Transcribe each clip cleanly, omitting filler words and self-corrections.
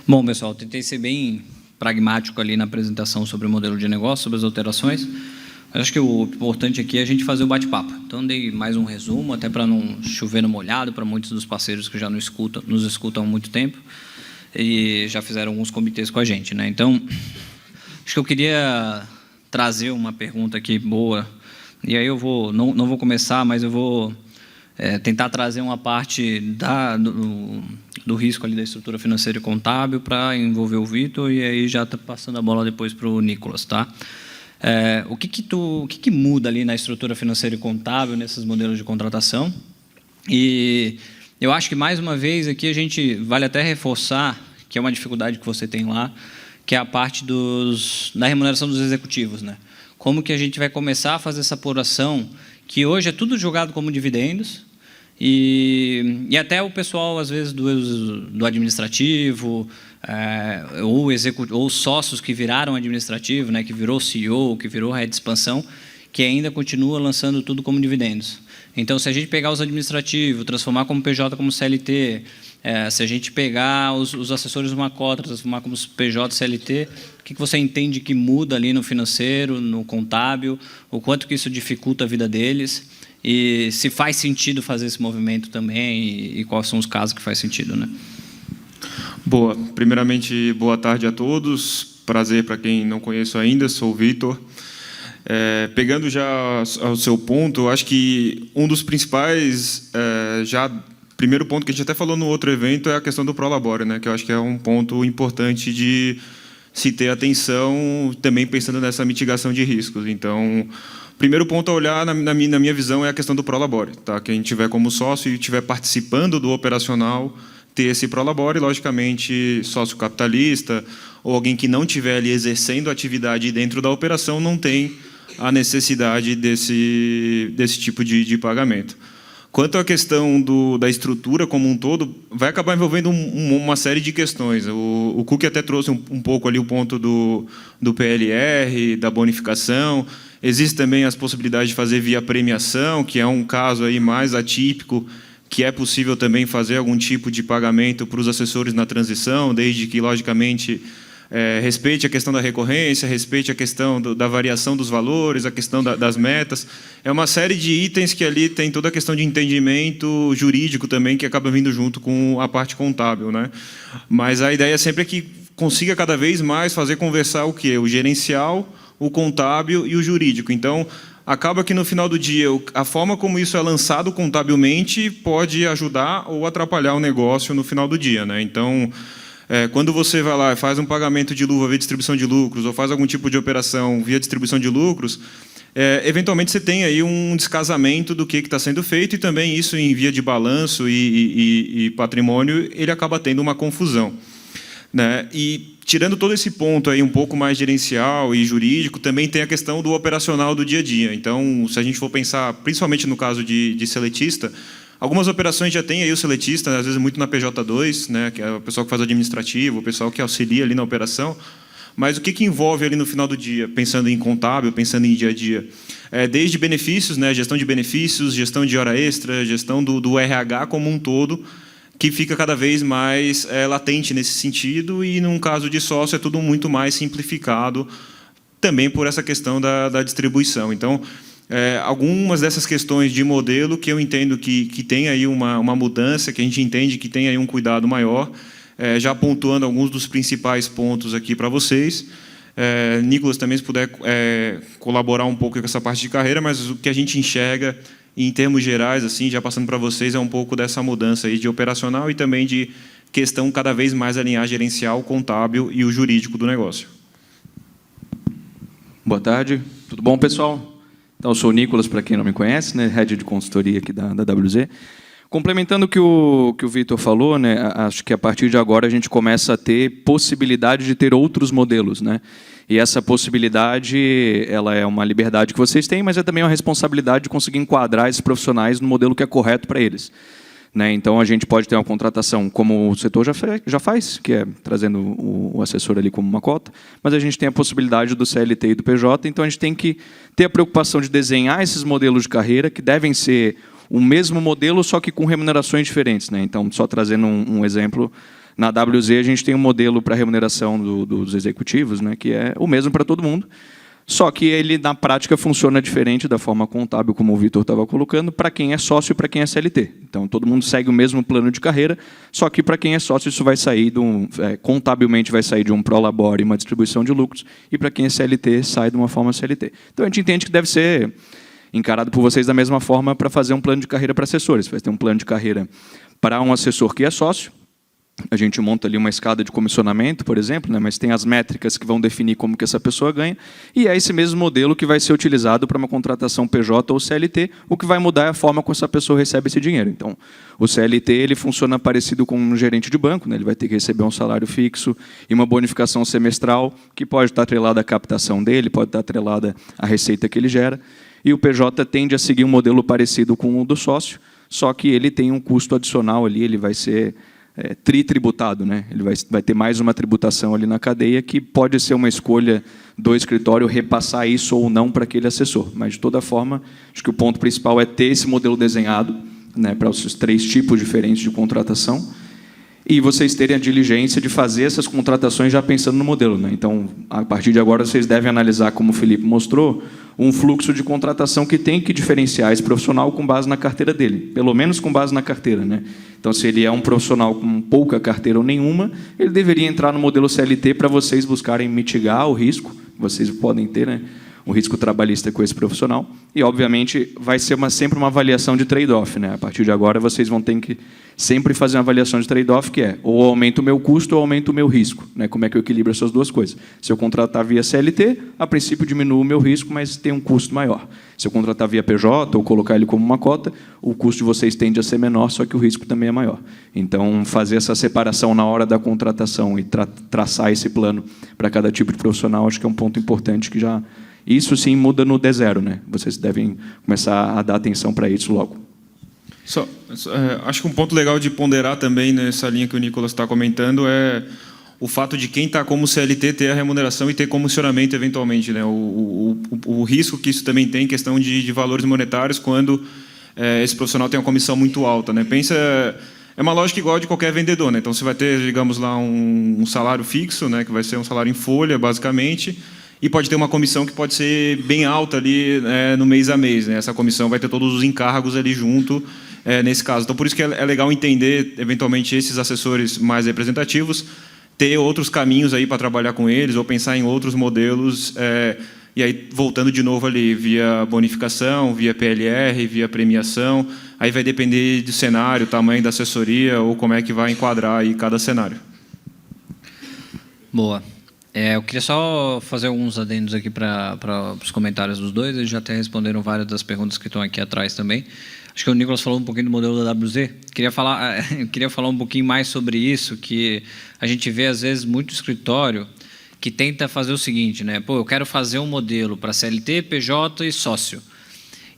Bom, pessoal, tentei ser bem pragmático ali na apresentação sobre o modelo de negócio, sobre as alterações. Acho que o importante aqui é a gente fazer o bate-papo. Então, dei mais um resumo, até para não chover no molhado, para muitos dos parceiros que já nos escutam há muito tempo e já fizeram alguns comitês com a gente, né? Então, acho que eu queria trazer uma pergunta aqui boa, e aí eu não vou começar, mas eu vou tentar trazer uma parte do risco ali da estrutura financeira e contábil para envolver o Vitor, e aí já está passando a bola depois para o Nicolas, tá? O que muda ali na estrutura financeira e contábil, nesses modelos de contratação? E eu acho que, mais uma vez, aqui a gente vale até reforçar, que é uma dificuldade que você tem lá, que é a parte da remuneração dos executivos, né? Como que a gente vai começar a fazer essa apuração, que hoje é tudo jogado como dividendos, e até o pessoal, às vezes, do administrativo, ou sócios que viraram administrativo, né, que virou CEO, que virou head de expansão, que ainda continua lançando tudo como dividendos. Então, se a gente pegar os administrativos, transformar como PJ, como CLT, se a gente pegar os assessores de uma cota, transformar como PJ, CLT, o que você entende que muda ali no financeiro, no contábil, o quanto que isso dificulta a vida deles, e se faz sentido fazer esse movimento também, e quais são os casos que faz sentido, né? Boa. Primeiramente, boa tarde a todos. Prazer para quem não conheço ainda, sou o Vitor. Pegando já ao seu ponto, acho que um dos principais, primeiro ponto que a gente até falou no outro evento, é a questão do Prolabore, né? Que eu acho que é um ponto importante de se ter atenção, também pensando nessa mitigação de riscos. Então, o primeiro ponto a olhar, na minha visão, é a questão do Prolabore, tá? Quem tiver como sócio e estiver participando do operacional, ter esse Prolabore, logicamente, sócio capitalista ou alguém que não estiver ali exercendo atividade dentro da operação não tem a necessidade desse tipo de pagamento. Quanto à questão da estrutura como um todo, vai acabar envolvendo uma série de questões. O Cook até trouxe um pouco ali o ponto do PLR, da bonificação. Existem também as possibilidades de fazer via premiação, que é um caso aí mais atípico, que é possível também fazer algum tipo de pagamento para os assessores na transição, desde que, logicamente, respeite a questão da recorrência, respeite a questão da variação dos valores, a questão das metas. É uma série de itens que ali tem toda a questão de entendimento jurídico também, que acaba vindo junto com a parte contábil, né? Mas a ideia sempre é que consiga cada vez mais fazer conversar o quê? O gerencial, o contábil e o jurídico. Então, acaba que, no final do dia, a forma como isso é lançado contabilmente pode ajudar ou atrapalhar o negócio no final do dia, né? Então, quando você vai lá e faz um pagamento de luva via distribuição de lucros ou faz algum tipo de operação via distribuição de lucros, eventualmente você tem aí um descasamento do que está sendo feito, e também isso em via de balanço e patrimônio, ele acaba tendo uma confusão, né? E tirando todo esse ponto aí um pouco mais gerencial e jurídico, também tem a questão do operacional do dia a dia. Então, se a gente for pensar, principalmente no caso de seletista, algumas operações já tem aí o seletista, às vezes muito na PJ2, né, que é o pessoal que faz administrativo, o pessoal que auxilia ali na operação. Mas o que envolve ali no final do dia, pensando em contábil, pensando em dia a dia? Desde benefícios, né, gestão de benefícios, gestão de hora extra, gestão do RH como um todo, que fica cada vez mais latente nesse sentido, e, num caso de sócio, é tudo muito mais simplificado, também por essa questão da distribuição. Então, algumas dessas questões de modelo que eu entendo que tem aí uma mudança, que a gente entende que tem aí um cuidado maior, já pontuando alguns dos principais pontos aqui para vocês. Nicolas, também, se puder colaborar um pouco com essa parte de carreira, mas o que a gente enxerga, em termos gerais, assim, já passando para vocês, é um pouco dessa mudança aí de operacional e também de questão cada vez mais alinhar gerencial, contábil e o jurídico do negócio. Boa tarde, tudo bom, pessoal? Então, eu sou o Nicolas, para quem não me conhece, né, head de consultoria aqui da WZ. Complementando o que o Vitor falou, né, acho que a partir de agora a gente começa a ter possibilidade de ter outros modelos, né? E essa possibilidade, ela é uma liberdade que vocês têm, mas é também uma responsabilidade de conseguir enquadrar esses profissionais no modelo que é correto para eles, né? Então, a gente pode ter uma contratação como o setor já faz, que é trazendo o assessor ali como uma cota, mas a gente tem a possibilidade do CLT e do PJ, então a gente tem que ter a preocupação de desenhar esses modelos de carreira que devem ser o mesmo modelo, só que com remunerações diferentes, né? Então, só trazendo um exemplo, Na WZ, a gente tem um modelo para remuneração dos executivos, né, que é o mesmo para todo mundo, só que ele, na prática, funciona diferente da forma contábil, como o Vitor estava colocando, para quem é sócio e para quem é CLT. Então, todo mundo segue o mesmo plano de carreira, só que para quem é sócio, isso vai sair, contabilmente, vai sair de um prolabore e uma distribuição de lucros, e para quem é CLT, sai de uma forma CLT. Então, a gente entende que deve ser encarado por vocês da mesma forma para fazer um plano de carreira para assessores. Vai ter um plano de carreira para um assessor que é sócio. A gente monta ali uma escada de comissionamento, por exemplo, né, mas tem as métricas que vão definir como que essa pessoa ganha, e é esse mesmo modelo que vai ser utilizado para uma contratação PJ ou CLT, o que vai mudar é a forma como essa pessoa recebe esse dinheiro. Então, o CLT ele funciona parecido com um gerente de banco, né, ele vai ter que receber um salário fixo e uma bonificação semestral, que pode estar atrelada à captação dele, pode estar atrelada à receita que ele gera, e o PJ tende a seguir um modelo parecido com o do sócio, só que ele tem um custo adicional ali, ele vai ser tritributado, né? Ele vai ter mais uma tributação ali na cadeia, que pode ser uma escolha do escritório repassar isso ou não para aquele assessor. Mas, de toda forma, acho que o ponto principal é ter esse modelo desenhado, né, para os 3 tipos diferentes de contratação, e vocês terem a diligência de fazer essas contratações já pensando no modelo, né? Então, a partir de agora, vocês devem analisar, como o Felipe mostrou, um fluxo de contratação que tem que diferenciar esse profissional com base na carteira dele, pelo menos com base na carteira, né? Então, se ele é um profissional com pouca carteira ou nenhuma, ele deveria entrar no modelo CLT para vocês buscarem mitigar o risco, vocês podem ter, né, um risco trabalhista com esse profissional, e, obviamente, vai ser sempre uma avaliação de trade-off, né? A partir de agora, vocês vão ter que sempre fazer uma avaliação de trade-off, que é ou aumento o meu custo ou aumento o meu risco, né? Como é que eu equilibro essas duas coisas? Se eu contratar via CLT, a princípio diminuo o meu risco, mas tem um custo maior. Se eu contratar via PJ ou colocar ele como uma cota, o custo de vocês tende a ser menor, só que o risco também é maior. Então, fazer essa separação na hora da contratação e traçar esse plano para cada tipo de profissional, acho que é um ponto importante que já... Isso sim muda no D0, né? Vocês devem começar a dar atenção para isso logo. Acho que um ponto legal de ponderar também nessa linha que o Nicolas está comentando é o fato de quem está como CLT ter a remuneração e ter comissionamento eventualmente, né? O risco que isso também tem, questão de valores monetários, quando esse profissional tem uma comissão muito alta, né? Pensa, é uma lógica igual de qualquer vendedor, né? Então, você vai ter, digamos lá, um salário fixo, né? Que vai ser um salário em folha, basicamente, e pode ter uma comissão que pode ser bem alta ali no mês a mês, né? Essa comissão vai ter todos os encargos ali junto, nesse caso. Então, por isso que é legal entender, eventualmente, esses assessores mais representativos, ter outros caminhos aí para trabalhar com eles, ou pensar em outros modelos, e aí voltando de novo ali, via bonificação, via PLR, via premiação, aí vai depender do cenário, tamanho da assessoria, ou como é que vai enquadrar aí cada cenário. Boa. Eu queria só fazer alguns adendos aqui para os comentários dos dois. Eles já até responderam várias das perguntas que estão aqui atrás também. Acho que o Nicolas falou um pouquinho do modelo da WZ. Queria falar um pouquinho mais sobre isso, que a gente vê, às vezes, muito escritório que tenta fazer o seguinte, né? Pô, eu quero fazer um modelo para CLT, PJ e sócio.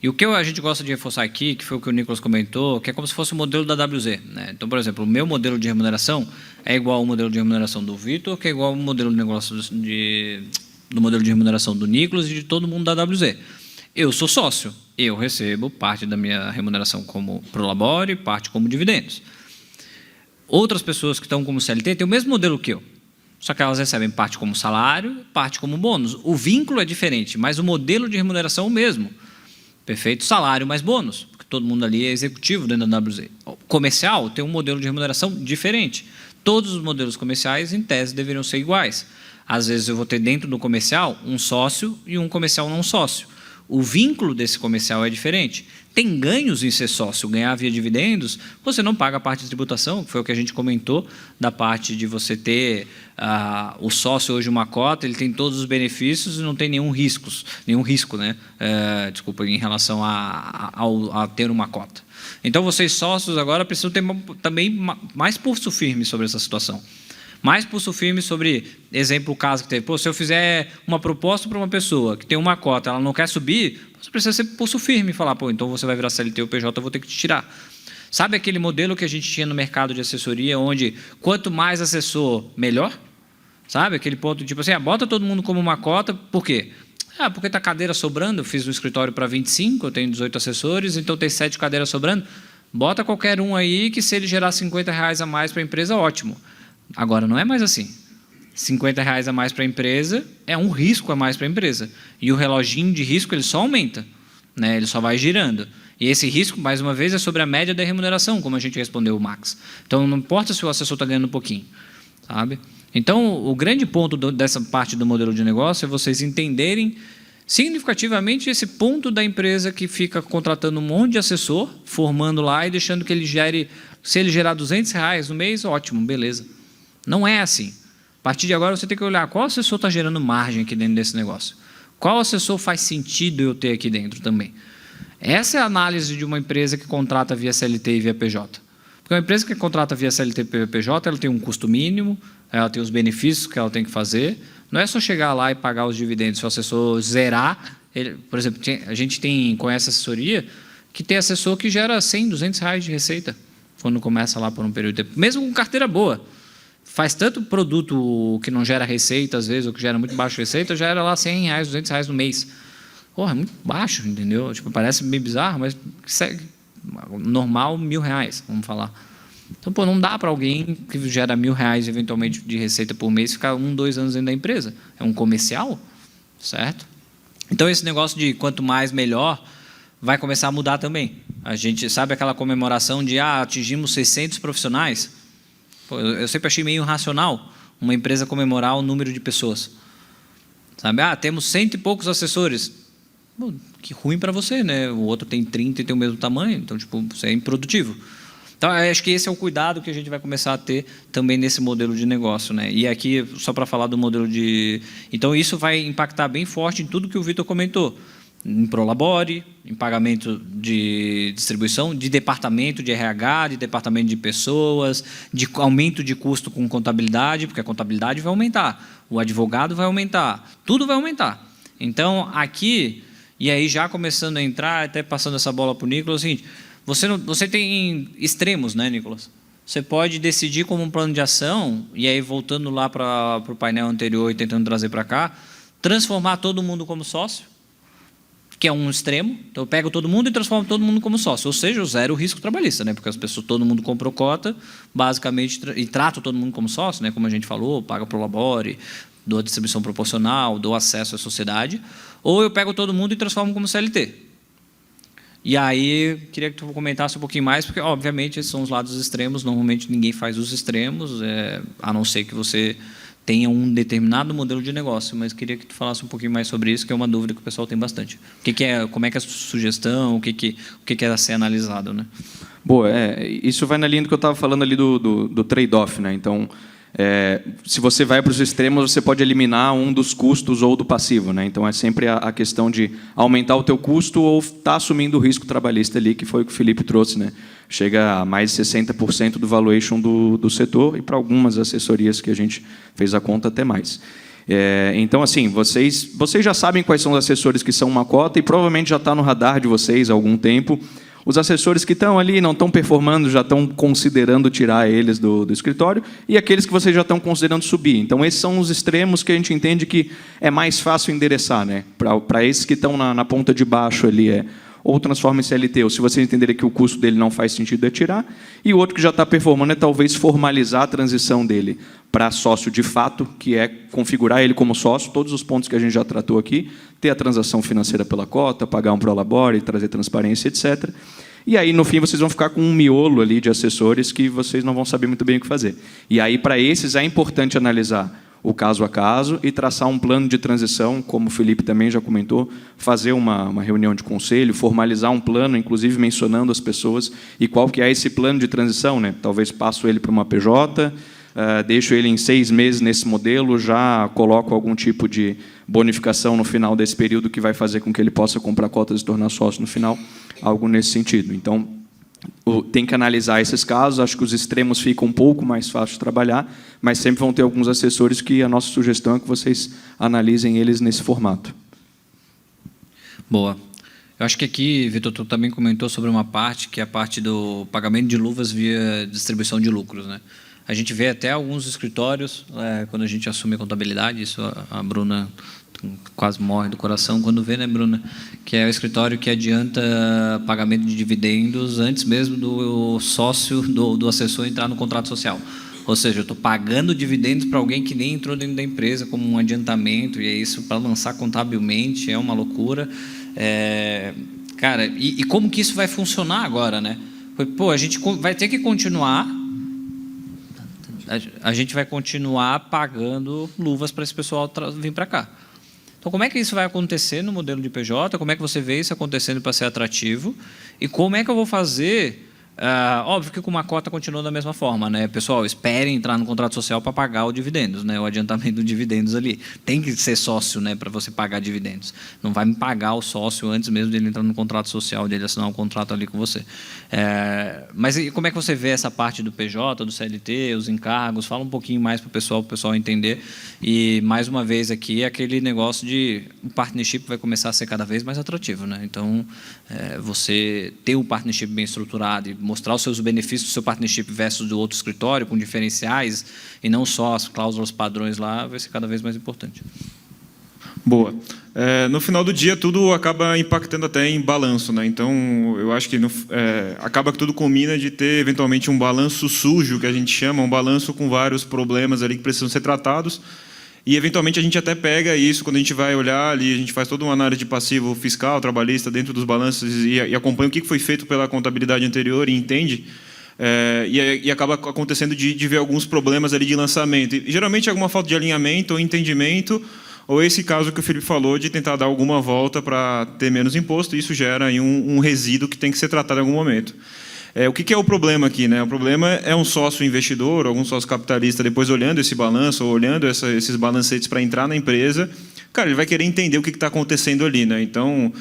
E o que a gente gosta de reforçar aqui, que foi o que o Nicolas comentou, que é como se fosse o modelo da WZ, né? Então, por exemplo, o meu modelo de remuneração é igual ao modelo de remuneração do Vitor, que é igual ao modelo de negócio do modelo de remuneração do Nicolas e de todo mundo da WZ. Eu sou sócio, eu recebo parte da minha remuneração como prolabore, parte como dividendos. Outras pessoas que estão como CLT têm o mesmo modelo que eu, só que elas recebem parte como salário, parte como bônus. O vínculo é diferente, mas o modelo de remuneração é o mesmo. Perfeito? Salário mais bônus, porque todo mundo ali é executivo dentro da WZ. O comercial tem um modelo de remuneração diferente. Todos os modelos comerciais, em tese, deveriam ser iguais. Às vezes, eu vou ter dentro do comercial um sócio e um comercial não sócio. O vínculo desse comercial é diferente. Tem ganhos em ser sócio, ganhar via dividendos, você não paga a parte de tributação, que foi o que a gente comentou, da parte de você ter o sócio hoje uma cota, ele tem todos os benefícios e não tem nenhum risco, né? Desculpa, em relação a ter uma cota. Então, vocês sócios agora precisam ter também mais pulso firme sobre essa situação. Mais pulso firme sobre, exemplo, o caso que teve. Pô, se eu fizer uma proposta para uma pessoa que tem uma cota, ela não quer subir, você precisa ser pulso firme e falar, pô, então você vai virar CLT ou PJ, eu vou ter que te tirar. Sabe aquele modelo que a gente tinha no mercado de assessoria, onde quanto mais assessor, melhor? Sabe? Aquele ponto, tipo assim, bota todo mundo como uma cota, por quê? Porque está cadeira sobrando, eu fiz um escritório para 25, eu tenho 18 assessores, então tem 7 cadeiras sobrando. Bota qualquer um aí que se ele gerar R$50 a mais para a empresa, ótimo. Agora, não é mais assim. R$50 a mais para a empresa é um risco a mais para a empresa. E o reloginho de risco ele só aumenta, né? Ele só vai girando. E esse risco, mais uma vez, é sobre a média da remuneração, como a gente respondeu o Max. Então, não importa se o assessor está ganhando um pouquinho, sabe? Então, o grande ponto dessa parte do modelo de negócio é vocês entenderem significativamente esse ponto da empresa que fica contratando um monte de assessor, formando lá e deixando que ele gere... Se ele gerar R$200 no mês, ótimo, beleza. Não é assim. A partir de agora, você tem que olhar qual assessor está gerando margem aqui dentro desse negócio. Qual assessor faz sentido eu ter aqui dentro também. Essa é a análise de uma empresa que contrata via CLT e via PJ. Porque uma empresa que contrata via CLT e via PJ, ela tem um custo mínimo, ela tem os benefícios que ela tem que fazer. Não é só chegar lá e pagar os dividendos. Se o assessor zerar... por exemplo, a gente conhece assessoria que tem assessor que gera R$100, R$200 de receita quando começa lá por um período de tempo. Mesmo com carteira boa. Faz tanto produto que não gera receita, às vezes, ou que gera muito baixo receita, gera lá R$100, R$200 no mês. Porra, é muito baixo, entendeu? Tipo, parece meio bizarro, mas normal, R$1.000, vamos falar. Então, pô, não dá para alguém que gera R$1.000 eventualmente de receita por mês ficar 1, 2 anos dentro da empresa. É um comercial, certo? Então, esse negócio de quanto mais melhor vai começar a mudar também. A gente sabe aquela comemoração de atingimos 600 profissionais? Pô, eu sempre achei meio irracional uma empresa comemorar o número de pessoas. Sabe? Temos 100 e poucos assessores. Pô, que ruim para você, né? O outro tem 30 e tem o mesmo tamanho, então tipo, você é improdutivo. Então, eu acho que esse é o cuidado que a gente vai começar a ter também nesse modelo de negócio, né? E aqui, só para falar do modelo de... Então, isso vai impactar bem forte em tudo que o Vitor comentou. Em Prolabore, em pagamento de distribuição, de departamento de RH, de departamento de pessoas, de aumento de custo com contabilidade, porque a contabilidade vai aumentar, o advogado vai aumentar, tudo vai aumentar. Então, aqui, e aí já começando a entrar, até passando essa bola para o Nicolas, é o seguinte, você tem extremos, né, Nicolas? Você pode decidir como um plano de ação, e aí voltando lá para o painel anterior e tentando trazer para cá, transformar todo mundo como sócio, que é um extremo. Então, eu pego todo mundo e transformo todo mundo como sócio. Ou seja, eu zero o risco trabalhista, né? Porque as pessoas, todo mundo comprou cota, basicamente, e trato todo mundo como sócio, né? Como a gente falou, paga pro labore, dou a distribuição proporcional, dou acesso à sociedade. Ou eu pego todo mundo e transformo como CLT. E aí, queria que tu comentasse um pouquinho mais, porque, obviamente, esses são os lados extremos. Normalmente, ninguém faz os extremos, a não ser que você tenha um determinado modelo de negócio, mas queria que tu falasse um pouquinho mais sobre isso, que é uma dúvida que o pessoal tem bastante. Como é que é a sugestão, o que é a ser analisado, né? Boa, isso vai na linha do que eu estava falando ali do trade-off, né? Então, se você vai para os extremos, você pode eliminar um dos custos ou do passivo, né? Então, é sempre a questão de aumentar o teu custo ou estar assumindo o risco trabalhista ali, que foi o que o Felipe trouxe, né? Chega a mais de 60% do valuation do setor e para algumas assessorias que a gente fez a conta até mais. Então, assim, vocês já sabem quais são os assessores que são uma cota e provavelmente já está no radar de vocês há algum tempo. Os assessores que estão ali, não estão performando, já estão considerando tirar eles do escritório, e aqueles que vocês já estão considerando subir. Então, esses são os extremos que a gente entende que é mais fácil endereçar, né? Para esses que estão na ponta de baixo ali, ou transforma em CLT, ou se vocês entenderem que o custo dele não faz sentido, é tirar. E o outro que já está performando é talvez formalizar a transição dele para sócio de fato, que é configurar ele como sócio, todos os pontos que a gente já tratou aqui, ter a transação financeira pela cota, pagar um prolabore, trazer transparência, etc. E aí, no fim, vocês vão ficar com um miolo ali de assessores que vocês não vão saber muito bem o que fazer. E aí, para esses, é importante analisar o caso a caso e traçar um plano de transição, como o Felipe também já comentou, fazer uma reunião de conselho, formalizar um plano, inclusive mencionando as pessoas, e qual que é esse plano de transição, né? Talvez passo ele para uma PJ, deixo ele em 6 meses nesse modelo, já coloco algum tipo de bonificação no final desse período que vai fazer com que ele possa comprar cotas e se tornar sócio no final, algo nesse sentido. Então, tem que analisar esses casos, acho que os extremos ficam um pouco mais fáceis de trabalhar, mas sempre vão ter alguns assessores que a nossa sugestão é que vocês analisem eles nesse formato. Boa. Eu acho que aqui, Vitor, tu também comentou sobre uma parte, que é a parte do pagamento de luvas via distribuição de lucros, né? A gente vê até alguns escritórios, quando a gente assume a contabilidade, isso a Bruna quase morre do coração quando vê, né, Bruna? Que é o escritório que adianta pagamento de dividendos antes mesmo do sócio, do assessor entrar no contrato social. Ou seja, eu estou pagando dividendos para alguém que nem entrou dentro da empresa como um adiantamento, e é isso para lançar contabilmente, é uma loucura. Cara, e como que isso vai funcionar agora, né? Pô, a gente vai ter que continuar... A gente vai continuar pagando luvas para esse pessoal vir para cá. Então, como é que isso vai acontecer no modelo de PJ? Como é que você vê isso acontecendo para ser atrativo? E como é que eu vou fazer... óbvio que com uma cota continua da mesma forma, né? Pessoal, esperem entrar no contrato social para pagar o dividendos, né? O adiantamento do dividendos ali. Tem que ser sócio, né, para você pagar dividendos. Não vai me pagar o sócio antes mesmo dele entrar no contrato social, dele assinar um contrato ali com você. Mas e como é que você vê essa parte do PJ, do CLT, os encargos? Fala um pouquinho mais para o pessoal entender. E, mais uma vez aqui, aquele negócio de o partnership vai começar a ser cada vez mais atrativo, né? Então, você ter um partnership bem estruturado e mostrar os seus benefícios do seu partnership versus do outro escritório, com diferenciais, e não só as cláusulas padrões lá, vai ser cada vez mais importante. Boa. No final do dia, tudo acaba impactando até em balanço, né? Então, eu acho que acaba que tudo combina de ter, eventualmente, um balanço sujo, que a gente chama, um balanço com vários problemas ali que precisam ser tratados. E, eventualmente, a gente até pega isso, quando a gente vai olhar ali, a gente faz toda uma análise de passivo fiscal, trabalhista, dentro dos balanços e acompanha o que foi feito pela contabilidade anterior e entende. E acaba acontecendo de ver alguns problemas ali de lançamento. E, geralmente, alguma falta de alinhamento ou entendimento, ou esse caso que o Felipe falou, de tentar dar alguma volta para ter menos imposto, e isso gera aí um resíduo que tem que ser tratado em algum momento. O que é o problema aqui, né? O problema é um sócio investidor, algum sócio capitalista, depois olhando esse balanço, ou olhando esses balancetes para entrar na empresa, cara, ele vai querer entender o que está acontecendo ali, né? Então,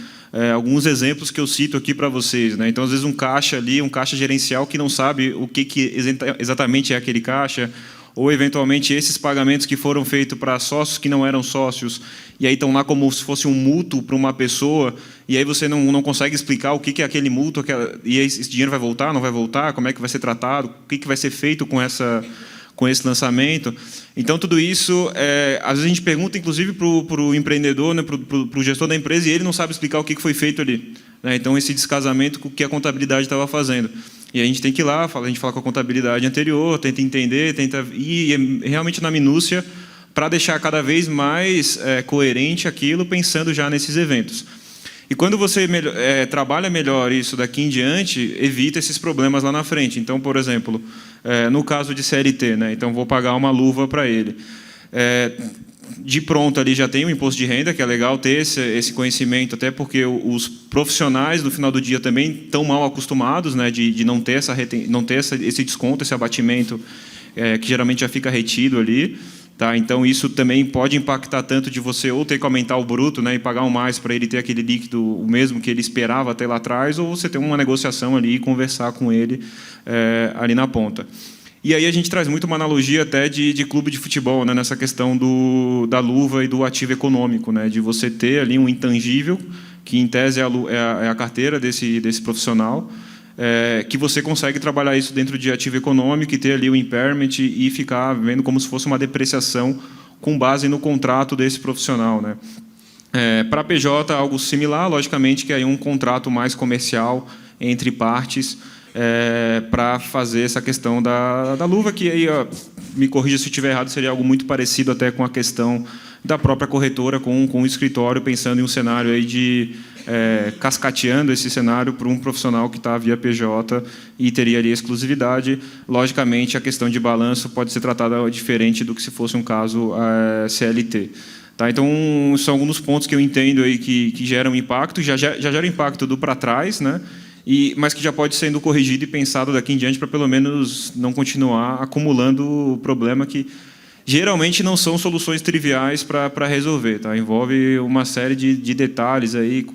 alguns exemplos que eu cito aqui para vocês, né? Então, às vezes, um caixa ali, um caixa gerencial que não sabe o que exatamente é aquele caixa, ou, eventualmente, esses pagamentos que foram feitos para sócios que não eram sócios, e aí estão lá como se fosse um mútuo para uma pessoa, e aí você não consegue explicar o que é aquele mútuo, e aí esse dinheiro vai voltar, não vai voltar, como é que vai ser tratado, o que vai ser feito com esse lançamento. Então, tudo isso, às vezes a gente pergunta, inclusive, para o empreendedor, né, para o gestor da empresa, e ele não sabe explicar o que foi feito ali, né? Então, esse descasamento com o que a contabilidade estava fazendo. E a gente tem que ir lá, a gente fala com a contabilidade anterior, tenta entender, tenta ir realmente na minúcia para deixar cada vez mais coerente aquilo, pensando já nesses eventos. E quando você trabalha melhor isso daqui em diante, evita esses problemas lá na frente. Então, por exemplo, no caso de CLT, né? Então, vou pagar uma luva para ele. De pronto, ali já tem o imposto de renda, que é legal ter esse conhecimento, até porque os profissionais, no final do dia, também estão mal acostumados, né, de não ter esse desconto, esse abatimento, que geralmente já fica retido ali. Tá? Então, isso também pode impactar tanto de você ou ter que aumentar o bruto, né, e pagar um mais para ele ter aquele líquido o mesmo que ele esperava até lá atrás, ou você ter uma negociação ali e conversar com ele ali na ponta. E aí a gente traz muito uma analogia até de clube de futebol, né, nessa questão da luva e do ativo econômico, né, de você ter ali um intangível, que em tese é a carteira desse profissional, que você consegue trabalhar isso dentro de ativo econômico e ter ali o impairment e ficar vendo como se fosse uma depreciação com base no contrato desse profissional, né. Para a PJ, algo similar, logicamente, que é um contrato mais comercial entre partes, para fazer essa questão da luva, que aí, me corrija se eu estiver errado, seria algo muito parecido até com a questão da própria corretora com o escritório, pensando em um cenário aí de cascateando esse cenário para um profissional que está via PJ e teria ali exclusividade. Logicamente, a questão de balanço pode ser tratada diferente do que se fosse um caso CLT. Tá? Então, são alguns pontos que eu entendo aí que geram impacto, já gera impacto do para trás, né? Mas que já pode ser sendo corrigido e pensado daqui em diante para, pelo menos, não continuar acumulando o problema que geralmente não são soluções triviais para resolver. Tá? Envolve uma série de detalhes aí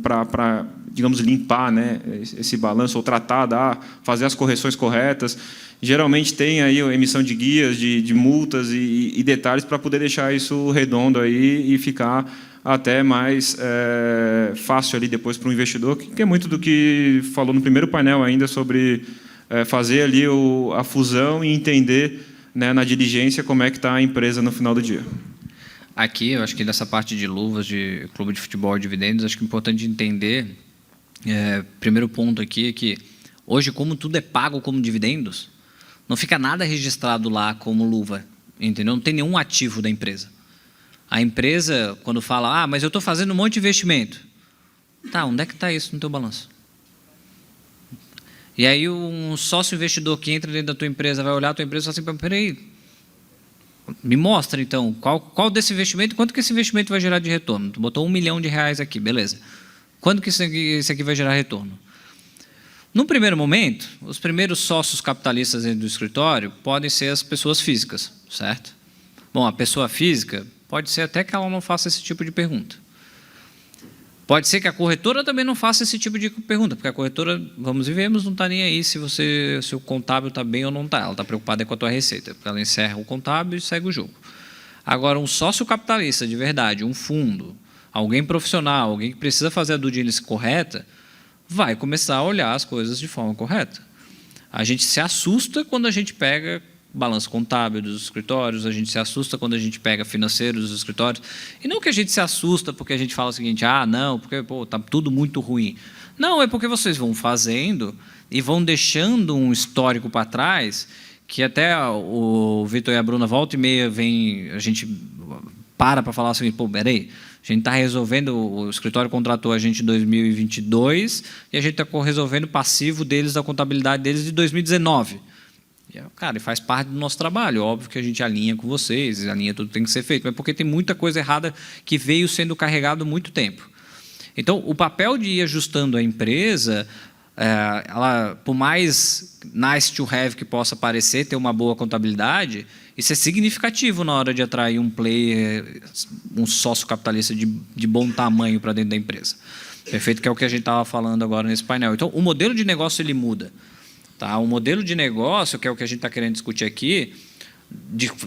para, digamos, limpar, né, esse balanço, ou tratar, fazer as correções corretas. Geralmente tem aí a emissão de guias, de multas e detalhes para poder deixar isso redondo aí e ficar até mais fácil ali depois para o investidor, que é muito do que falou no primeiro painel ainda sobre fazer ali a fusão e entender, né, na diligência como é que está a empresa no final do dia. Aqui, eu acho que nessa parte de luvas, de clube de futebol e dividendos, acho que é importante entender, primeiro ponto aqui é que hoje, como tudo é pago como dividendos, Não fica nada registrado lá como luva, entendeu? Não tem nenhum ativo da empresa. A empresa, quando fala, mas eu estou fazendo um monte de investimento. Tá, onde é que está isso no teu balanço? E aí um sócio investidor que entra dentro da tua empresa vai olhar a tua empresa e fala assim, peraí, me mostra então, qual desse investimento, quanto que esse investimento vai gerar de retorno? Tu botou R$1 milhão aqui, beleza. Quando que isso aqui vai gerar retorno? Num primeiro momento, os primeiros sócios capitalistas dentro do escritório podem ser as pessoas físicas, certo? Bom, a pessoa física pode ser até que ela não faça esse tipo de pergunta. Pode ser que a corretora também não faça esse tipo de pergunta, porque a corretora, vamos e vemos, não está nem aí se o contábil está bem ou não está. Ela está preocupada com a tua receita, porque ela encerra o contábil e segue o jogo. Agora, um sócio capitalista de verdade, um fundo, alguém profissional, alguém que precisa fazer a due diligence correta, vai começar a olhar as coisas de forma correta. A gente se assusta quando a gente pega balanço contábil dos escritórios, a gente se assusta quando a gente pega financeiros dos escritórios. E não que a gente se assusta porque a gente fala o seguinte, não, porque está tudo muito ruim. Não, é porque vocês vão fazendo e vão deixando um histórico para trás, que até o Vitor e a Bruna volta e meia a gente para falar assim, peraí, a gente está resolvendo, o escritório contratou a gente em 2022 e a gente está resolvendo o passivo deles, da contabilidade deles de 2019. Cara, e faz parte do nosso trabalho. Óbvio que a gente alinha com vocês, alinha tudo que tem que ser feito, mas porque tem muita coisa errada que veio sendo carregado há muito tempo. Então, o papel de ir ajustando a empresa, ela, por mais nice to have que possa parecer, ter uma boa contabilidade, isso é significativo na hora de atrair um player, um sócio capitalista de bom tamanho para dentro da empresa. Perfeito, que é o que a gente estava falando agora nesse painel. Então, o modelo de negócio ele muda. Tá? O modelo de negócio, que é o que a gente está querendo discutir aqui,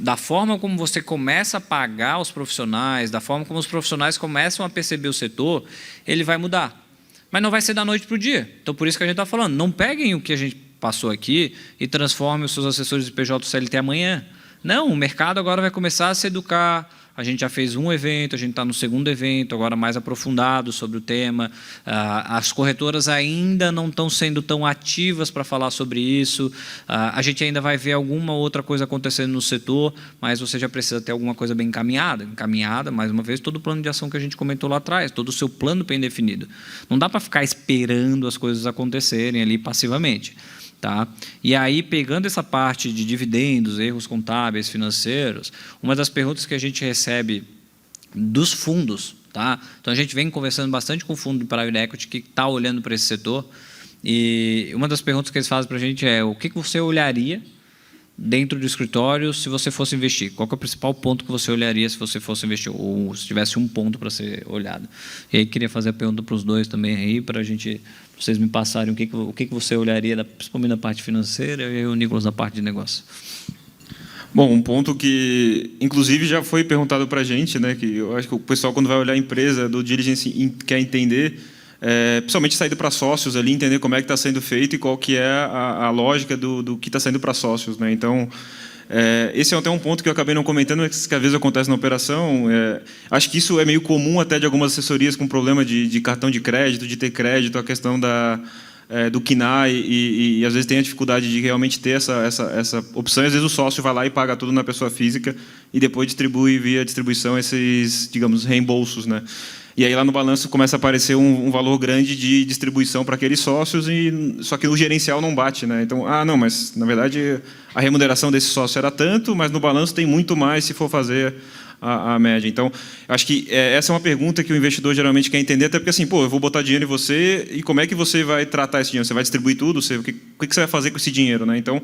da forma como você começa a pagar os profissionais, da forma como os profissionais começam a perceber o setor, ele vai mudar. Mas não vai ser da noite para o dia. Então, por isso que a gente está falando, não peguem o que a gente passou aqui e transformem os seus assessores de PJ CLT amanhã. Não, o mercado agora vai começar a se educar. A gente já fez um evento, a gente está no segundo evento, agora mais aprofundado sobre o tema. As corretoras ainda não estão sendo tão ativas para falar sobre isso. A gente ainda vai ver alguma outra coisa acontecendo no setor, mas você já precisa ter alguma coisa bem encaminhada. Encaminhada, mais uma vez, todo o plano de ação que a gente comentou lá atrás, todo o seu plano bem definido. Não dá para ficar esperando as coisas acontecerem ali passivamente. Tá? E aí, pegando essa parte de dividendos, erros contábeis, financeiros, uma das perguntas que a gente recebe dos fundos, tá? Então a gente vem conversando bastante com o fundo de private equity que está olhando para esse setor, e uma das perguntas que eles fazem para a gente é o que você olharia dentro do escritório se você fosse investir? Qual que é o principal ponto que você olharia se você fosse investir? Ou se tivesse um ponto para ser olhado? E aí queria fazer a pergunta para os dois também aí, para vocês me passarem o que você olharia, principalmente na parte financeira, e o Nicolas na parte de negócio. Bom, um ponto que, inclusive, já foi perguntado para a gente, né, que eu acho que o pessoal, quando vai olhar a empresa do diligence, quer entender, principalmente saída para sócios ali, entender como é que está sendo feito e qual que é a lógica do que está saindo para sócios, né? Então, esse é até um ponto que eu acabei não comentando, mas que às vezes acontece na operação. Acho que isso é meio comum até de algumas assessorias com problema de cartão de crédito, de ter crédito, a questão do KNAI, e às vezes tem a dificuldade de realmente ter essa opção, e às vezes o sócio vai lá e paga tudo na pessoa física e depois distribui via distribuição esses, digamos, reembolsos, né? E aí lá no balanço começa a aparecer um valor grande de distribuição para aqueles sócios, só que o gerencial não bate, né? Então, não, mas na verdade a remuneração desse sócio era tanto, mas no balanço tem muito mais se for fazer a média. Então, acho que essa é uma pergunta que o investidor geralmente quer entender, até porque assim, eu vou botar dinheiro em você, e como é que você vai tratar esse dinheiro? Você vai distribuir tudo? O que você vai fazer com esse dinheiro, né? Então,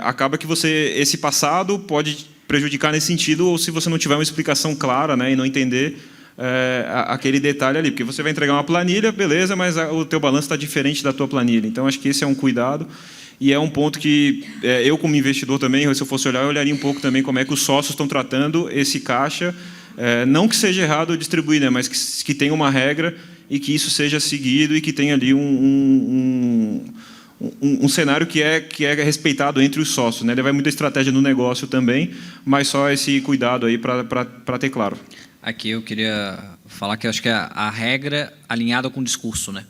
acaba que esse passado pode prejudicar nesse sentido, ou se você não tiver uma explicação clara, né, e não entender aquele detalhe ali, porque você vai entregar uma planilha, beleza, mas o teu balanço está diferente da tua planilha. Então, acho que esse é um cuidado, e é um ponto que eu, como investidor também, se eu fosse olhar, eu olharia um pouco também como é que os sócios estão tratando esse caixa, não que seja errado distribuir, né, mas que tenha uma regra e que isso seja seguido e que tenha ali um cenário que é respeitado entre os sócios, né? Ele vai muita estratégia no negócio também, mas só esse cuidado aí para ter claro. Aqui eu queria falar que eu acho que a regra alinhada com o discurso, né?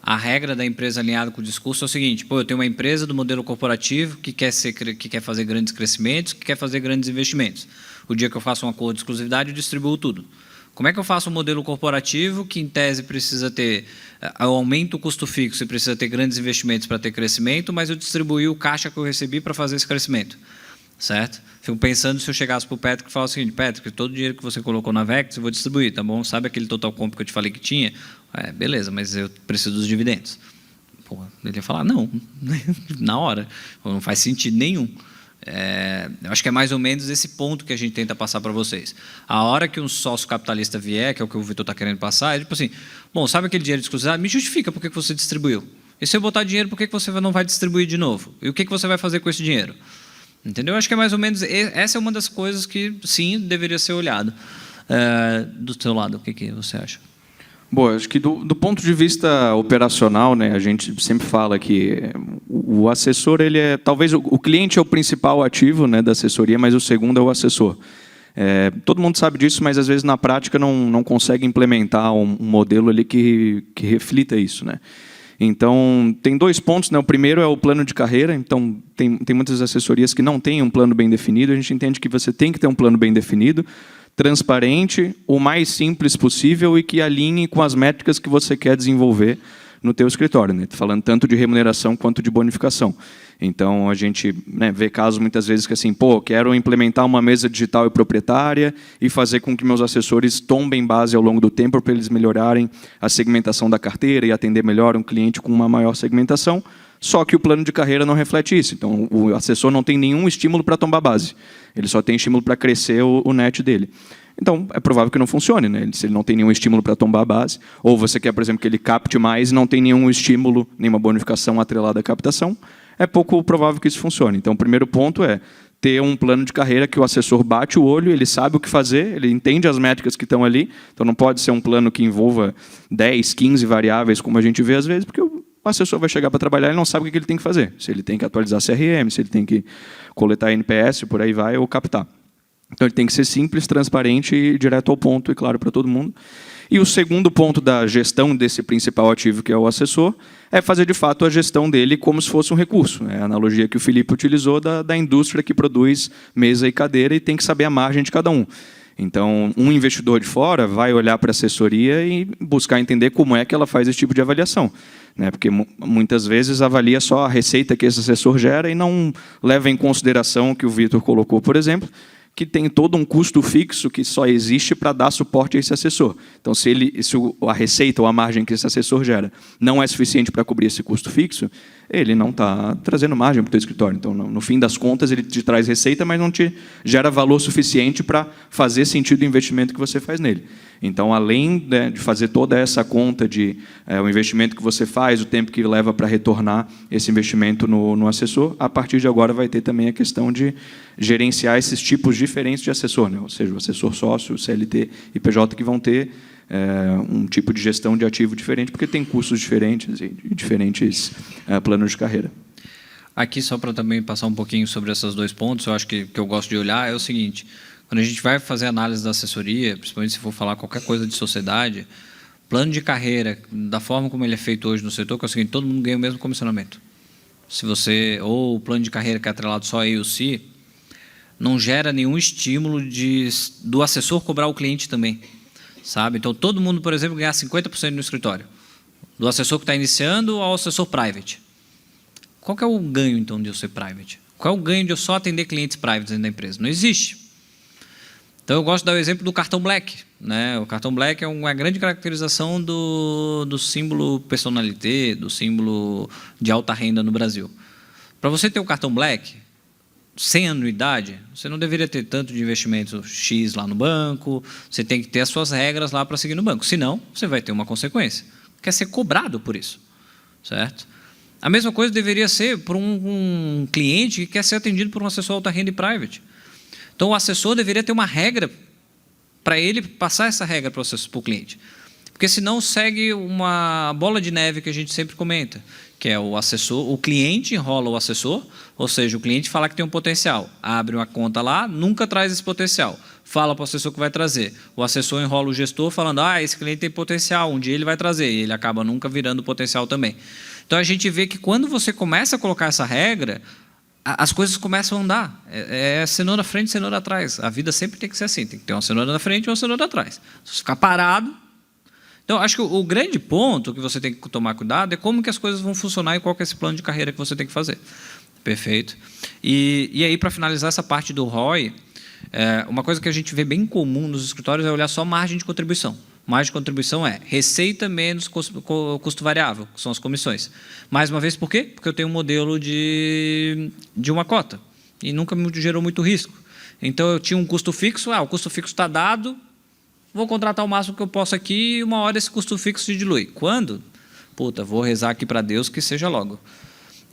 A regra da empresa alinhada com o discurso é o seguinte: pô, eu tenho uma empresa do modelo corporativo que quer fazer grandes crescimentos, que quer fazer grandes investimentos. O dia que eu faço um acordo de exclusividade, eu distribuo tudo. Como é que eu faço um modelo corporativo que, em tese, precisa ter... Eu aumento o custo fixo e precisa ter grandes investimentos para ter crescimento, mas eu distribuí o caixa que eu recebi para fazer esse crescimento, certo? Fico pensando se eu chegasse para o Patrick e falasse o seguinte: Patrick, todo o dinheiro que você colocou na Vex eu vou distribuir, tá bom? Sabe aquele total comp que eu te falei que tinha? Beleza, mas eu preciso dos dividendos. Pô, ele ia falar, não, na hora, não faz sentido nenhum. Eu acho que é mais ou menos esse ponto que a gente tenta passar para vocês. A hora que um sócio capitalista vier, que é o que o Vitor está querendo passar, é tipo assim: bom, sabe aquele dinheiro de exclusividade? Me justifica por que você distribuiu. E se eu botar dinheiro, por que você não vai distribuir de novo? E o que você vai fazer com esse dinheiro? Entendeu? Eu acho que é mais ou menos... Essa é uma das coisas que, sim, deveria ser olhado. Do seu lado, o que você acha? Bom, acho que do ponto de vista operacional, né, a gente sempre fala que o assessor, ele é talvez o cliente é o principal ativo, né, da assessoria, mas o segundo é o assessor. Todo mundo sabe disso, mas às vezes na prática não consegue implementar um modelo ali que reflita isso, né? Então, tem 2 pontos, né? O primeiro é o plano de carreira. Então, tem muitas assessorias que não têm um plano bem definido. A gente entende que você tem que ter um plano bem definido, transparente, o mais simples possível e que alinhe com as métricas que você quer desenvolver no teu escritório, né? Falando tanto de remuneração quanto de bonificação. Então, a gente, né, vê casos muitas vezes que assim, pô, quero implementar uma mesa digital e proprietária e fazer com que meus assessores tombem base ao longo do tempo para eles melhorarem a segmentação da carteira e atender melhor um cliente com uma maior segmentação, só que o plano de carreira não reflete isso. Então, o assessor não tem nenhum estímulo para tombar base. Ele só tem estímulo para crescer o net dele. Então, é provável que não funcione, né? Se ele não tem nenhum estímulo para tombar a base, ou você quer, por exemplo, que ele capte mais e não tem nenhum estímulo, nenhuma bonificação atrelada à captação, é pouco provável que isso funcione. Então, o primeiro ponto é ter um plano de carreira que o assessor bate o olho, ele sabe o que fazer, ele entende as métricas que estão ali. Então, não pode ser um plano que envolva 10, 15 variáveis, como a gente vê às vezes, porque o assessor vai chegar para trabalhar e não sabe o que ele tem que fazer. Se ele tem que atualizar CRM, se ele tem que coletar NPS, por aí vai, ou captar. Então, ele tem que ser simples, transparente e direto ao ponto, e claro, para todo mundo. E o segundo ponto da gestão desse principal ativo, que é o assessor, é fazer, de fato, a gestão dele como se fosse um recurso. É a analogia que o Felipe utilizou da indústria que produz mesa e cadeira e tem que saber a margem de cada um. Então, um investidor de fora vai olhar para a assessoria e buscar entender como é que ela faz esse tipo de avaliação, né? Porque muitas vezes avalia só a receita que esse assessor gera e não leva em consideração o que o Vitor colocou, por exemplo, que tem todo um custo fixo que só existe para dar suporte a esse assessor. Então, se a receita ou a margem que esse assessor gera não é suficiente para cobrir esse custo fixo, ele não está trazendo margem para o teu escritório. Então, no fim das contas, ele te traz receita, mas não te gera valor suficiente para fazer sentido o investimento que você faz nele. Então, além, né, de fazer toda essa conta de o investimento que você faz, o tempo que leva para retornar esse investimento no assessor, a partir de agora vai ter também a questão de gerenciar esses tipos diferentes de assessor, né? Ou seja, o assessor sócio, CLT e PJ, que vão ter um tipo de gestão de ativo diferente, porque tem custos diferentes e diferentes planos de carreira. Aqui, só para também passar um pouquinho sobre esses 2 pontos, eu acho que eu gosto de olhar é o seguinte: quando a gente vai fazer análise da assessoria, principalmente se for falar qualquer coisa de sociedade, plano de carreira, da forma como ele é feito hoje no setor, que é o seguinte: todo mundo ganha o mesmo comissionamento. Ou o plano de carreira que é atrelado só a AUC, não gera nenhum estímulo do assessor cobrar o cliente também, sabe? Então, todo mundo, por exemplo, ganhar 50% no escritório, do assessor que está iniciando ao assessor private. Qual que é o ganho, então, de eu ser private? Qual é o ganho de eu só atender clientes privates dentro da empresa? Não existe. Então, eu gosto de dar o exemplo do cartão Black, né? O cartão Black é uma grande caracterização do símbolo personalité, do símbolo de alta renda no Brasil. Para você ter o cartão Black, sem anuidade, você não deveria ter tanto de investimento X lá no banco, você tem que ter as suas regras lá para seguir no banco. Senão, você vai ter uma consequência. Quer ser cobrado por isso, certo? A mesma coisa deveria ser por um cliente que quer ser atendido por um assessor alta renda e private. Então, o assessor deveria ter uma regra para ele passar essa regra para o cliente. Porque senão segue uma bola de neve que a gente sempre comenta, que é o cliente enrola o assessor, ou seja, o cliente fala que tem um potencial, abre uma conta lá, nunca traz esse potencial. fala para o assessor que vai trazer. O assessor enrola o gestor falando, esse cliente tem potencial, um dia ele vai trazer, e ele acaba nunca virando potencial também. Então, a gente vê que quando você começa a colocar essa regra, as coisas começam a andar. É cenoura à frente, cenoura atrás. A vida sempre tem que ser assim, tem que ter uma cenoura na frente e uma cenoura atrás. Se você ficar parado... Então, acho que o grande ponto que você tem que tomar cuidado é como que as coisas vão funcionar e qual que é esse plano de carreira que você tem que fazer. Perfeito. E aí, para finalizar essa parte do ROI, uma coisa que a gente vê bem comum nos escritórios é olhar só margem de contribuição. Margem de contribuição é receita menos custo variável, que são as comissões. Mais uma vez, por quê? Porque eu tenho um modelo de uma cota e nunca me gerou muito risco. Então, eu tinha um custo fixo, o custo fixo está dado, vou contratar o máximo que eu posso aqui e uma hora esse custo fixo se dilui. Quando? Vou rezar aqui para Deus que seja logo.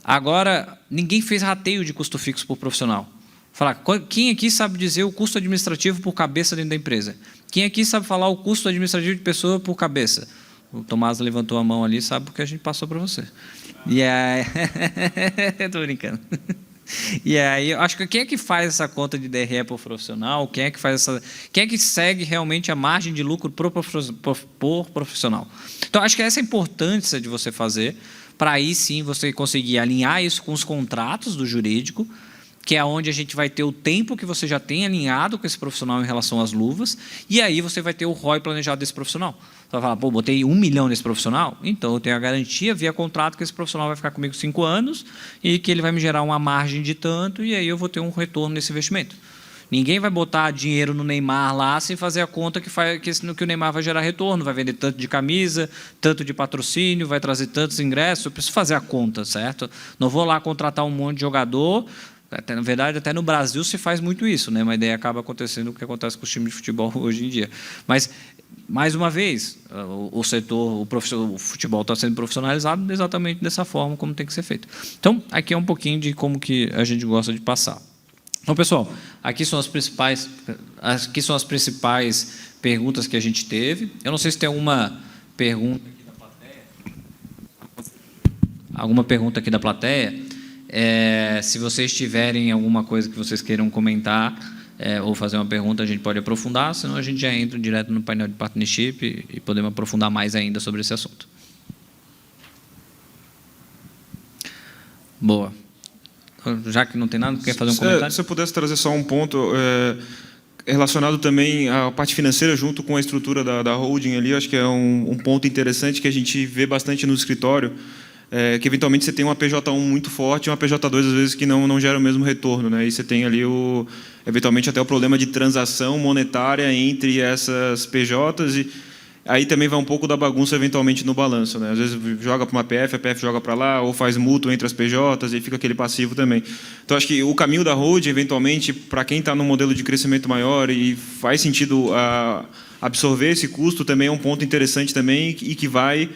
Agora, ninguém fez rateio de custo fixo por profissional. Falar, quem aqui sabe dizer o custo administrativo por cabeça dentro da empresa? Quem aqui sabe falar o custo administrativo de pessoa por cabeça? O Tomás levantou a mão ali, sabe porque a gente passou para você. E aí... Estou brincando. E aí, eu acho que quem é que faz essa conta de DRE por profissional? Quem é que segue realmente a margem de lucro por profissional? Então, acho que essa é a importância de você fazer, para aí sim você conseguir alinhar isso com os contratos do jurídico, que é onde a gente vai ter o tempo que você já tem alinhado com esse profissional em relação às luvas, e aí você vai ter o ROI planejado desse profissional. Você vai falar, botei 1 milhão nesse profissional, então eu tenho a garantia via contrato que esse profissional vai ficar comigo 5 anos e que ele vai me gerar uma margem de tanto, e aí eu vou ter um retorno nesse investimento. Ninguém vai botar dinheiro no Neymar lá sem fazer a conta que o Neymar vai gerar retorno, vai vender tanto de camisa, tanto de patrocínio, vai trazer tantos ingressos, eu preciso fazer a conta, certo? Não vou lá contratar um monte de jogador. Na verdade, até no Brasil se faz muito isso, né? Mas daí acaba acontecendo o que acontece com os times de futebol hoje em dia. Mas, mais uma vez, o futebol está sendo profissionalizado exatamente dessa forma como tem que ser feito. Então, aqui é um pouquinho de como que a gente gosta de passar. Então, pessoal, aqui são as principais perguntas que a gente teve. Eu não sei se tem alguma pergunta aqui da plateia. Alguma pergunta aqui da plateia? Se vocês tiverem alguma coisa que vocês queiram comentar ou fazer uma pergunta, a gente pode aprofundar, senão a gente já entra direto no painel de partnership e podemos aprofundar mais ainda sobre esse assunto. Boa. Já que não tem nada, quer fazer um comentário? Se eu pudesse trazer só um ponto relacionado também à parte financeira junto com a estrutura da holding ali, acho que é um ponto interessante que a gente vê bastante no escritório, que eventualmente você tem uma PJ1 muito forte e uma PJ2 às vezes que não gera o mesmo retorno, né? E você tem ali eventualmente até o problema de transação monetária entre essas PJs e aí também vai um pouco da bagunça eventualmente no balanço, né? Às vezes joga para uma PF, a PF joga para lá, ou faz mútuo entre as PJs e fica aquele passivo também. Então acho que o caminho da holding eventualmente para quem está num modelo de crescimento maior e faz sentido absorver esse custo também é um ponto interessante também e que vai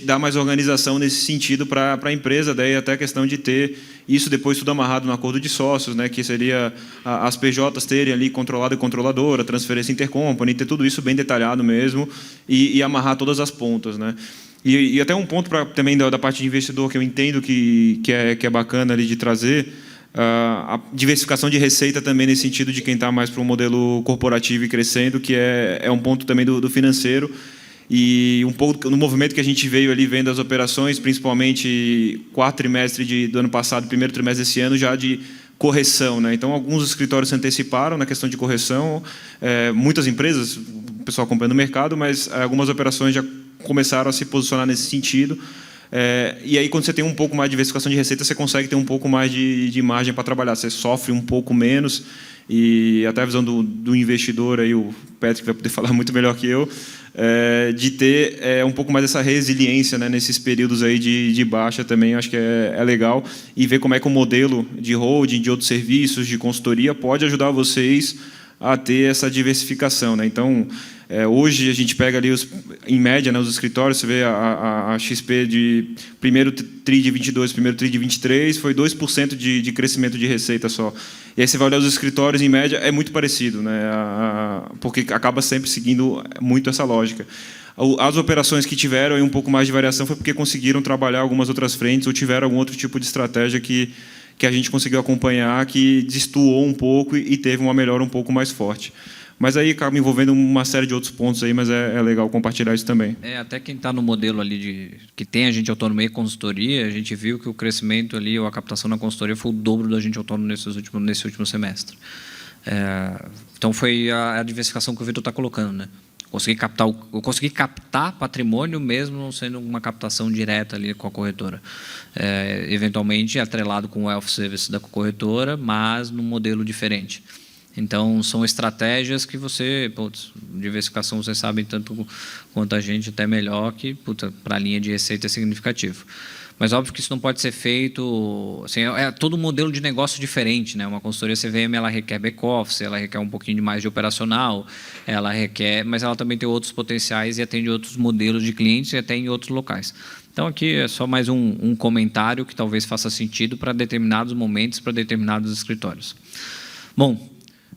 dar mais organização nesse sentido para a empresa, daí até a questão de ter isso depois tudo amarrado no acordo de sócios, né, que seria as PJs terem ali controlada e controladora, transferência intercompany, ter tudo isso bem detalhado mesmo e amarrar todas as pontas, né. E até um ponto também da parte de investidor que eu entendo que é bacana ali de trazer, a diversificação de receita também nesse sentido de quem está mais para um modelo corporativo e crescendo, que é um ponto também do financeiro. E um pouco no movimento que a gente veio ali vendo as operações, principalmente quarto trimestre do ano passado, primeiro trimestre desse ano, já de correção, né? Então, alguns escritórios se anteciparam na questão de correção, muitas empresas, o pessoal acompanhando o mercado, mas algumas operações já começaram a se posicionar nesse sentido. E aí, quando você tem um pouco mais de diversificação de receita, você consegue ter um pouco mais de margem para trabalhar, você sofre um pouco menos. E até a visão do investidor, aí, o Patrick vai poder falar muito melhor que eu, de ter um pouco mais dessa resiliência, né, nesses períodos aí de baixa também, acho que é legal, e ver como é que o modelo de holding, de outros serviços, de consultoria, pode ajudar vocês a ter essa diversificação, né? Então, hoje a gente pega ali, em média, né, os escritórios, você vê a XP de primeiro TRI de 22, primeiro TRI de 23, foi 2% de crescimento de receita só. E aí você vai olhar os escritórios, em média, é muito parecido, né? Porque acaba sempre seguindo muito essa lógica. As operações que tiveram aí um pouco mais de variação foi porque conseguiram trabalhar algumas outras frentes ou tiveram algum outro tipo de estratégia que que a gente conseguiu acompanhar, que destoou um pouco e teve uma melhora um pouco mais forte. Mas aí acaba envolvendo uma série de outros pontos aí, mas é legal compartilhar isso também. Até quem está no modelo ali que tem agente autônomo e consultoria, a gente viu que o crescimento ali, ou a captação na consultoria foi o dobro do agente autônomo nesse último semestre. Então foi a diversificação que o Vitor está colocando, né? Eu consegui captar patrimônio mesmo não sendo uma captação direta ali com a corretora. Eventualmente atrelado com o wealth service da corretora, mas num modelo diferente. Então, são estratégias que diversificação, vocês sabem tanto quanto a gente, até melhor, que para a linha de receita é significativo. Mas óbvio que isso não pode ser feito... Assim, todo um modelo de negócio diferente, né? Uma consultoria CVM, ela requer back-office, ela requer um pouquinho mais de operacional, mas ela também tem outros potenciais e atende outros modelos de clientes e até em outros locais. Então, aqui é só mais um comentário que talvez faça sentido para determinados momentos, para determinados escritórios. Bom,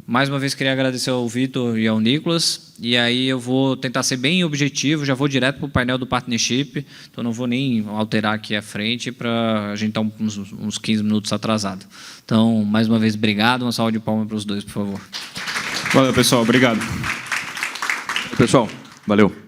mais uma vez queria agradecer ao Vitor e ao Nicolas, e aí eu vou tentar ser bem objetivo, já vou direto para o painel do Partnership, então não vou nem alterar aqui a frente para a gente estar uns 15 minutos atrasado. Então, mais uma vez, obrigado, uma salva de palmas para os dois, por favor. Valeu, pessoal, obrigado. Pessoal, valeu.